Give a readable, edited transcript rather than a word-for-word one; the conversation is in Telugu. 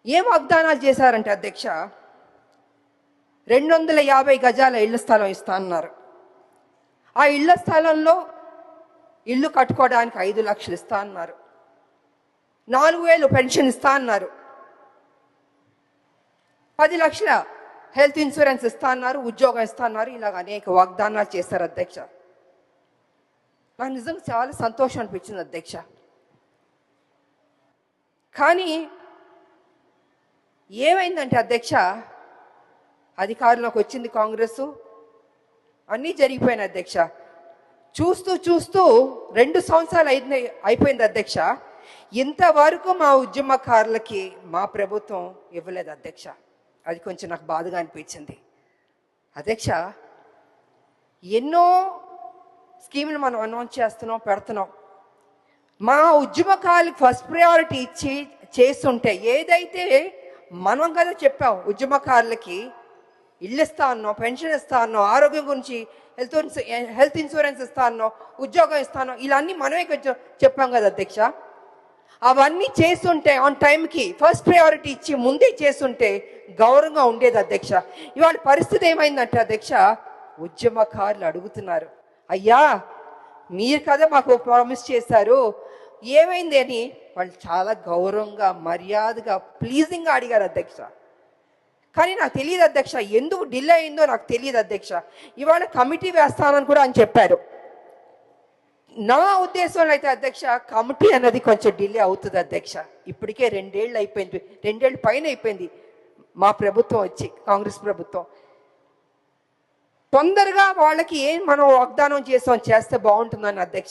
ఏం వాగ్దానాలు చేశారంటే అధ్యక్ష, 250 గజాల ఇళ్ల స్థలం ఇస్తా అన్నారు. ఆ ఇళ్ల స్థలంలో ఇల్లు కట్టుకోవడానికి 5 లక్షలు ఇస్తా అన్నారు. 4,000 పెన్షన్ ఇస్తా అన్నారు. 10 లక్షల హెల్త్ ఇన్సూరెన్స్ ఇస్తా అన్నారు. ఉద్యోగం ఇస్తా అన్నారు. ఇలాగ అనేక వాగ్దానాలు చేశారు అధ్యక్ష. నాకు నిజంగా చాలా సంతోషం అనిపించింది అధ్యక్ష. కానీ ఏమైందంటే అధ్యక్ష, అధికారంలోకి వచ్చింది కాంగ్రెస్, అన్నీ జరిగిపోయినాయి అధ్యక్ష. చూస్తూ చూస్తూ 2 సంవత్సరాలు అయిపోయింది అధ్యక్ష. ఇంతవరకు మా ఉద్యమకారులకి మా ప్రభుత్వం ఇవ్వలేదు అధ్యక్ష. అది కొంచెం నాకు బాధగా అనిపించింది అధ్యక్ష. ఎన్నో స్కీములు మనం అనౌన్స్ చేస్తున్నాం, పెడుతున్నాం. మా ఉద్యమకారులకు ఫస్ట్ ప్రయారిటీ ఇచ్చి చేస్తుంటే, ఏదైతే మనం కదా చెప్పాం ఉద్యమకారులకి ఇల్లు ఇస్తా అన్నాం, పెన్షన్ ఇస్తా అన్నాం, ఆరోగ్యం గురించి హెల్త్ ఇన్సూరెన్స్ ఇస్తా అన్నాం, ఉద్యోగం ఇస్తాను, ఇలా అన్నీ మనమే కొంచెం చెప్పాం కదా అధ్యక్ష. అవన్నీ చేస్తుంటే ఆన్ టైంకి ఫస్ట్ ప్రయారిటీ ఇచ్చి ముందే చేస్తుంటే గౌరవంగా ఉండేది అధ్యక్ష. ఇవాళ పరిస్థితి ఏమైందంటే అధ్యక్ష, ఉద్యమకారులు అడుగుతున్నారు, అయ్యా మీరు కదా మాకు ప్రామిస్ చేశారు, ఏమైంది అని వాళ్ళు చాలా గౌరవంగా మర్యాదగా ప్లీజింగ్గా అడిగారు అధ్యక్ష. కానీ నాకు తెలియదు అధ్యక్ష, ఎందుకు డిలే అయిందో నాకు తెలియదు అధ్యక్ష. ఇవాళ కమిటీ వేస్తానని కూడా అని చెప్పారు. నా ఉద్దేశంలో అయితే అధ్యక్ష, కమిటీ అన్నది కొంచెం డిలే అవుతుంది అధ్యక్ష. ఇప్పటికే 2 ఏళ్ళు అయిపోయింది, 2 ఏళ్ళు పైన అయిపోయింది మా ప్రభుత్వం వచ్చి, కాంగ్రెస్ ప్రభుత్వం. తొందరగా వాళ్ళకి ఏం మనం వాగ్దానం చేస్తే బాగుంటుందని అధ్యక్ష.